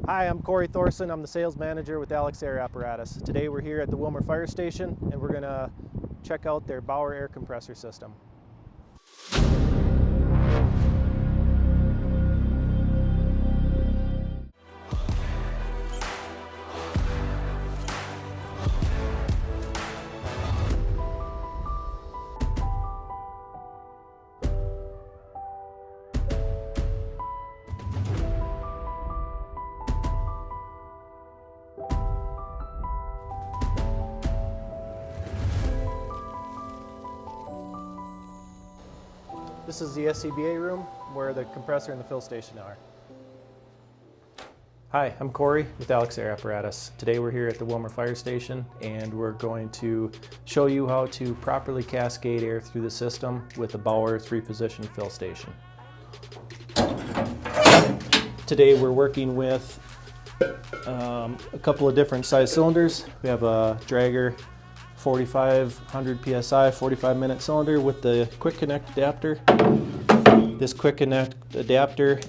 Hi, I'm Corey Thorson. I'm the sales manager with Alex Air Apparatus. Today we're here at the Wilmer Fire Station and we're going to check out their Bauer air compressor system. This is the SCBA room where the compressor and the fill station are. Hi, I'm Corey with Alex Air Apparatus. Today we're here at the Wilmer Fire Station and we're going to show you how to properly cascade air through the system with the Bauer 3-position fill station. Today we're working with a couple of different size cylinders. We have a Dragger 4500 psi 45-minute cylinder with the quick connect adapter. This quick connect adapter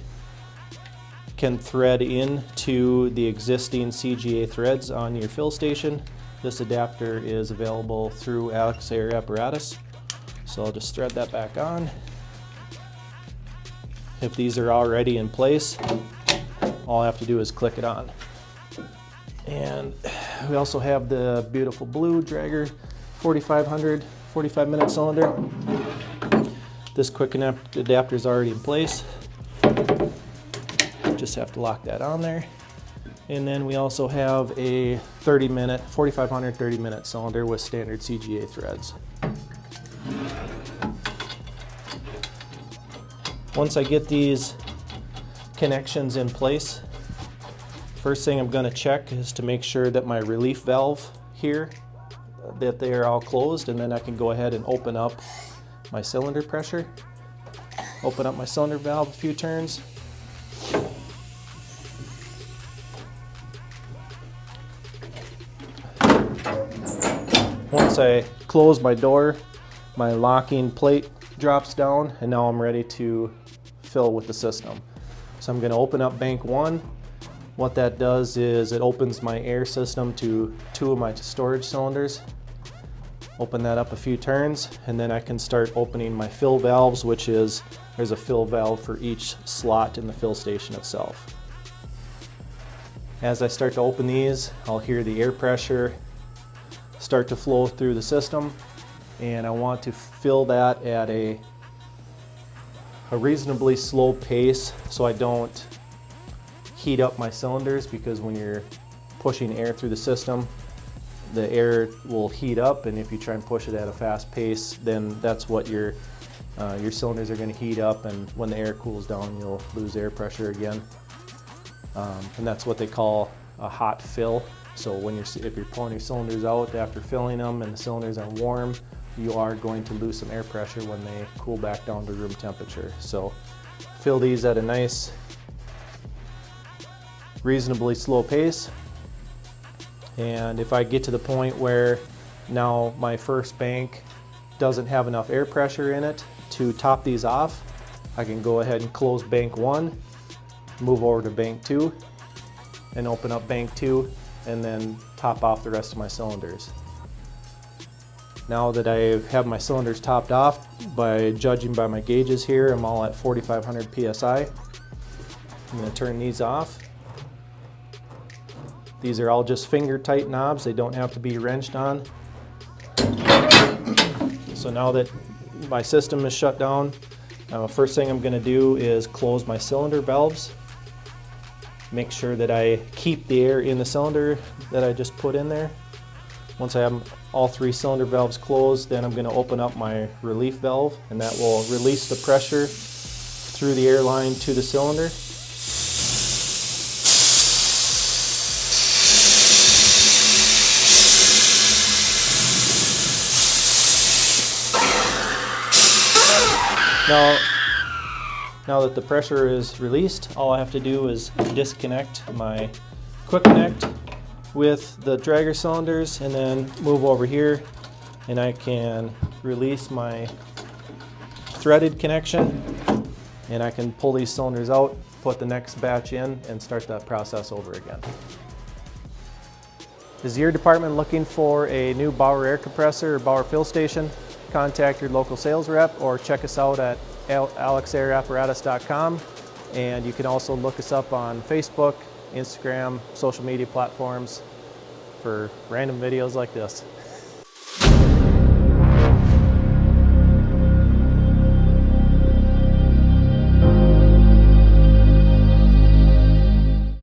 can thread into the existing CGA threads on your fill station. This adapter is available through Alex Air Apparatus. So I'll just thread that back on. If these are already in place, all I have to do is click it on. And we also have the beautiful blue Dragger 4500 45-minute cylinder. This quick connect adapter is already in place. Just have to lock that on there. And then we also have a 4500 30-minute cylinder with standard CGA threads. Once I get these connections in place, first thing I'm going to check is to make sure that my relief valve here, that they are all closed, and then I can go ahead and open up my cylinder pressure. Open up my cylinder valve a few turns. Once I close my door, my locking plate drops down, and now I'm ready to fill with the system. So I'm going to open up bank 1. What that does is it opens my air system to 2 of my storage cylinders. Open that up a few turns, and then I can start opening my fill valves, which is, there's a fill valve for each slot in the fill station itself. As I start to open these, I'll hear the air pressure start to flow through the system, and I want to fill that at a reasonably slow pace so I don't heat up my cylinders, because when you're pushing air through the system, the air will heat up, and if you try and push it at a fast pace, then that's what your cylinders are going to heat up, and when the air cools down, you'll lose air pressure again. And that's what they call a hot fill. So if you're pulling your cylinders out after filling them and the cylinders are warm, you are going to lose some air pressure when they cool back down to room temperature. So fill these at a nice, reasonably slow pace. And if I get to the point where now my first bank doesn't have enough air pressure in it to top these off, I can go ahead and close bank 1, move over to bank 2, and open up bank 2, and then top off the rest of my cylinders. Now that I have my cylinders topped off, by judging by my gauges here, I'm all at 4500 psi. I'm going to turn these off. These are all just finger tight knobs, they don't have to be wrenched on. So now that my system is shut down, first thing I'm going to do is close my cylinder valves. Make sure that I keep the air in the cylinder that I just put in there. Once I have all 3 cylinder valves closed, then I'm going to open up my relief valve, and that will release the pressure through the air line to the cylinder. Now that the pressure is released, all I have to do is disconnect my quick connect with the dragger cylinders and then move over here, and I can release my threaded connection, and I can pull these cylinders out, put the next batch in and start that process over again. Is your department looking for a new Bauer air compressor or Bauer fill station? Contact your local sales rep or check us out at alexairapparatus.com, and you can also look us up on Facebook, Instagram, social media platforms for random videos like this.